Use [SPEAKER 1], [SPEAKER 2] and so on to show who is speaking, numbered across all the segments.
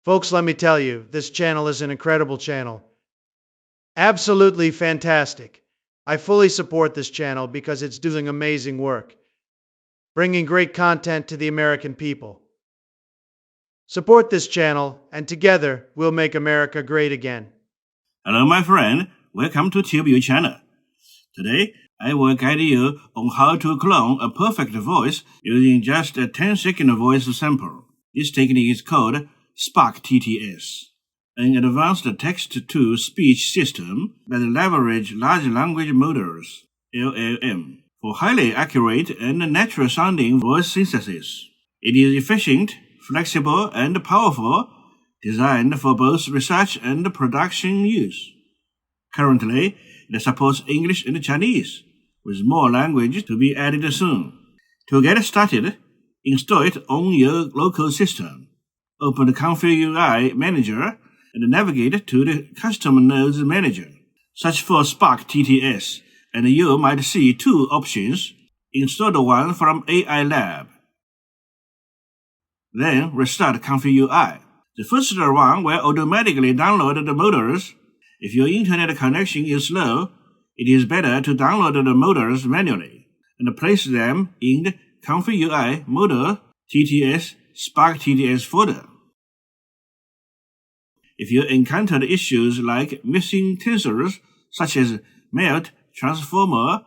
[SPEAKER 1] Folks, let me tell you, this channel is an incredible channel. Absolutely fantastic. I fully support this channel because it's doing amazing work, bringing great content to the American people. Support this channel, and together we'll make America great again.
[SPEAKER 2] Hello, my friend. Welcome to TubeU channel. Today, I will guide you on how to clone a perfect voice using just a 10-second voice sample. This technique is called SparkTTS, an advanced text-to-speech system that leverages large language models, LLM, for highly accurate and natural-sounding voice synthesis. It is efficient, flexible, and powerful, designed for both research and production use. Currently, it supports English and Chinese, with more language to be added soon. To get started, install it on your local system. Open the ComfyUI Manager and navigate to the Custom Nodes Manager. Search for SparkTTS, and you might see two options. Install the one from AI Lab. Then restart ComfyUI. The first one will automatically download the models. If your internet connection is slow, it is better to download the models manually and place them in the ComfyUI Model TTS SparkTTS folder. If you encounter issues like missing tensors such as melt transformer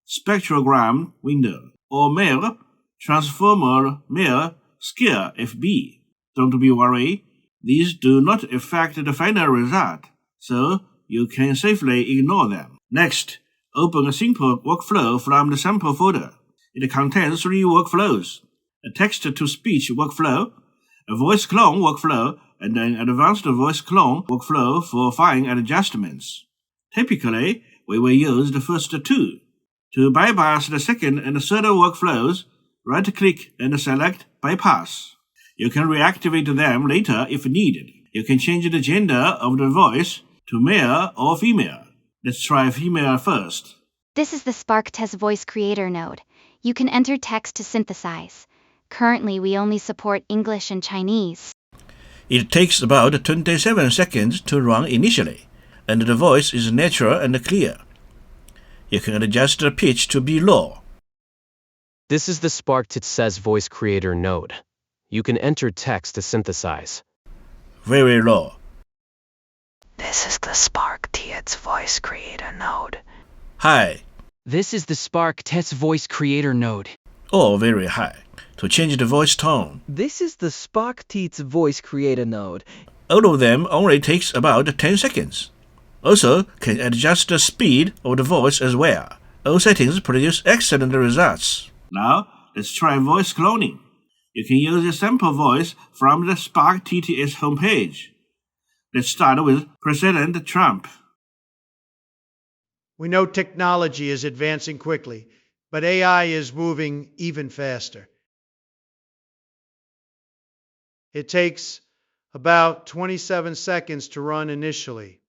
[SPEAKER 2] spectrogram window or melt transformer melt scale FB, don't be worried. These do not affect the final result, so you can safely ignore them. Next, open a simple workflow from the sample folder. It contains 3 workflows: a text-to-speech workflow, a voice clone workflow, and an advanced voice clone workflow for fine adjustments. Typically, we will use the first 2. To bypass the second and third workflows, right-click and select Bypass. You can reactivate them later if needed. You can change the gender of the voice to male or female. Let's try female first.
[SPEAKER 3] This is the SparkTTS voice creator node. You can enter text to synthesize. Currently, we only support English and Chinese.
[SPEAKER 2] It takes about 27 seconds to run initially, and the voice is natural and clear. You can adjust the pitch to be low.
[SPEAKER 4] This is the SparkTTS voice creator node. You can enter text to synthesize.
[SPEAKER 2] Very low.
[SPEAKER 5] This is the SparkTTS voice creator node.
[SPEAKER 2] High.
[SPEAKER 6] This is the SparkTTS voice creator node.
[SPEAKER 2] Or very high. To change the voice tone.
[SPEAKER 7] This is the SparkTTS voice creator node.
[SPEAKER 2] All of them only takes about 10 seconds. Also, can adjust the speed of the voice as well. All settings produce excellent results. Now, let's try voice cloning. You can use a sample voice from the SparkTTS homepage. Let's start with President Trump.
[SPEAKER 1] We know technology is advancing quickly, but AI is moving even faster. It takes about 27 seconds to run initially,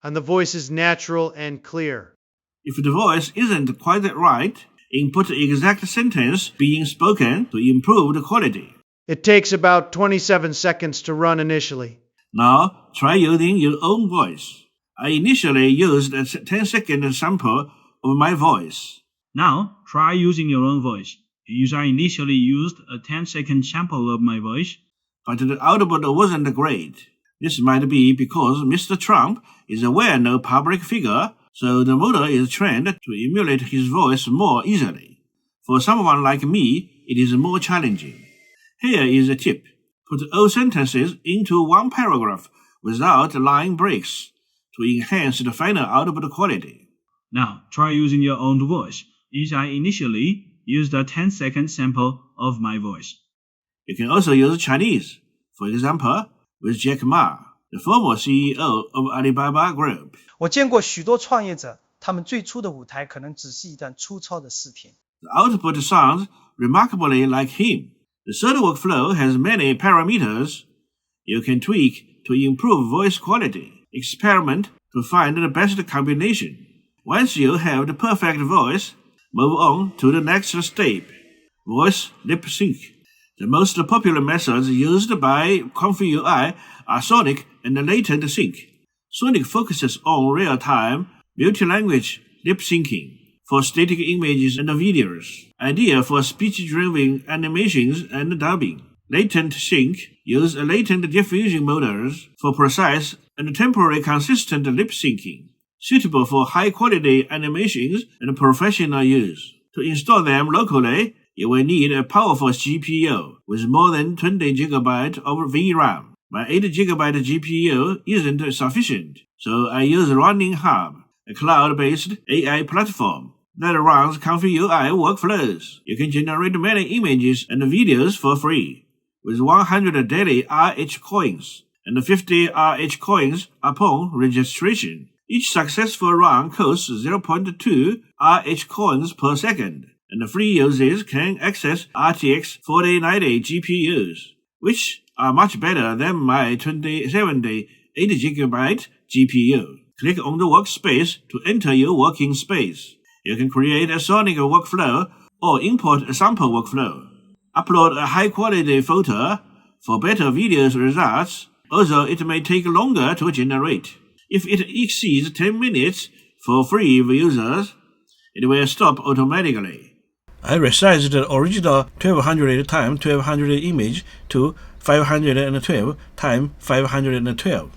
[SPEAKER 1] and the voice is natural and clear.
[SPEAKER 2] If the voice isn't quite right, input the exact sentence being spoken to improve the quality.
[SPEAKER 1] It takes about 27 seconds to run initially.
[SPEAKER 2] Now, try using your own voice. I initially used a 10-second sample of my voice.
[SPEAKER 8] Now, try using your own voice. I initially used a 10-second sample of my voice,
[SPEAKER 2] but the output wasn't great. This might be because Mr. Trump is a well-known public figure, so the model is trained to emulate his voice more easily. For someone like me, it is more challenging. Here is a tip. Put all sentences into one paragraph without line breaks to enhance the final output quality.
[SPEAKER 8] Now, try using your own voice. I initially used a 10-second sample of my voice.
[SPEAKER 2] You can also use Chinese. For example, with Jack Ma, the former CEO of Alibaba Group.
[SPEAKER 9] 我见过许多创业者，他们最初的舞台可能只是一段粗糙的视频。
[SPEAKER 2] The output sounds remarkably like him. The third workflow has many parameters you can tweak to improve voice quality. Experiment to find the best combination. Once you have the perfect voice, move on to the next step, voice LipSync. The most popular methods used by ComfyUI are Sonic and LatentSync. Sonic focuses on real-time, multi-language lip syncing for static images and videos, ideal for speech-driven animations and dubbing. LatentSync uses latent diffusion models for precise and temporally consistent lip syncing, suitable for high-quality animations and professional use. To install them locally, you will need a powerful GPU with more than 20 GB of VRAM. My 8 GB GPU isn't sufficient, so I use Running Hub, a cloud-based AI platform that runs ComfyUI workflows. You can generate many images and videos for free, with 100 daily RH coins and 50 RH coins upon registration. Each successful run costs 0.2 RH coins per second, and free users can access RTX 4090 GPUs, which are much better than my 2070 8GB GPU. Click on the workspace to enter your working space. You can create a Sonic workflow or import a sample workflow. Upload a high-quality photo for better video results, although it may take longer to generate. If it exceeds 10 minutes for free users, it will stop automatically. I resized the original 1200 x 1200 image to 512 x 512.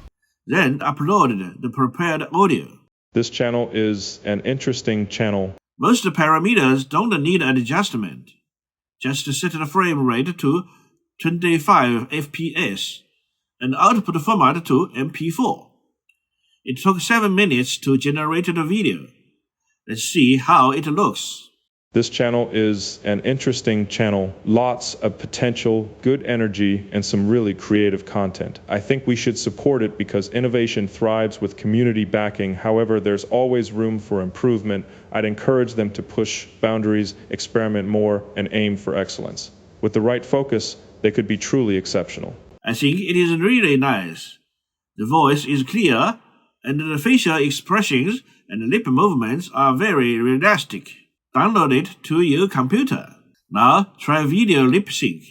[SPEAKER 2] Then uploaded the prepared audio.
[SPEAKER 10] This channel is an interesting channel.
[SPEAKER 2] Most parameters don't need adjustment. Just set the frame rate to 25 FPS and output format to MP4. It took 7 minutes to generate the video. Let's see how it looks.
[SPEAKER 10] This channel is an interesting channel. Lots of potential, good energy, and some really creative content. I think we should support it because innovation thrives with community backing. However, there's always room for improvement. I'd encourage them to push boundaries, experiment more, and aim for excellence. With the right focus, they could be truly exceptional.
[SPEAKER 2] I think it is really nice. The voice is clear, and the facial expressions and lip movements are very realistic. Download it to your computer. Now try video lip sync.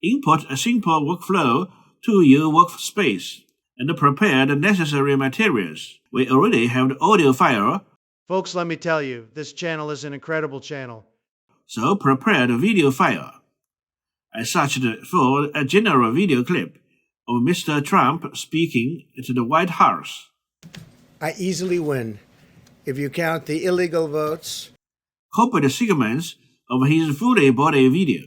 [SPEAKER 2] Import a simple workflow to your workspace and prepare the necessary materials. We already have the audio file.
[SPEAKER 1] Folks, let me tell you, this channel is an incredible channel.
[SPEAKER 2] So prepare the video file. I searched for a general video clip of Mr. Trump speaking at the White House.
[SPEAKER 11] I easily win. If you count the illegal votes.
[SPEAKER 2] Copied segments of his fully body video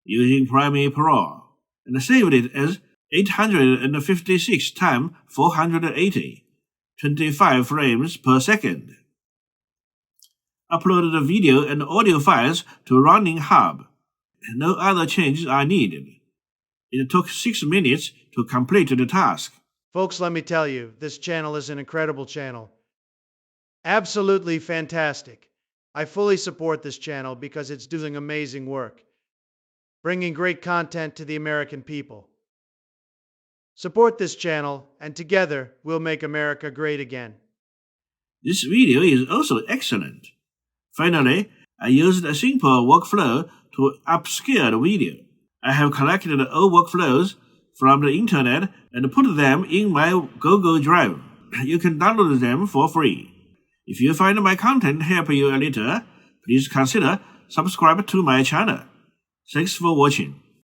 [SPEAKER 2] using Premiere Pro and saved it as 856 x 480, 25 frames per second. Uploaded the video and audio files to Running Hub. No other changes are needed. It took 6 minutes to complete the task.
[SPEAKER 1] Folks, let me tell you, this channel is an incredible channel. Absolutely fantastic. I fully support this channel because it's doing amazing work, bringing great content to the American people. Support this channel, and together we'll make America great again.
[SPEAKER 2] This video is also excellent. Finally, I used a simple workflow to upscale the video. I have collected all workflows from the internet and put them in my Google Drive. You can download them for free. If you find my content help you a little, please consider subscribe to my channel. Thanks for watching.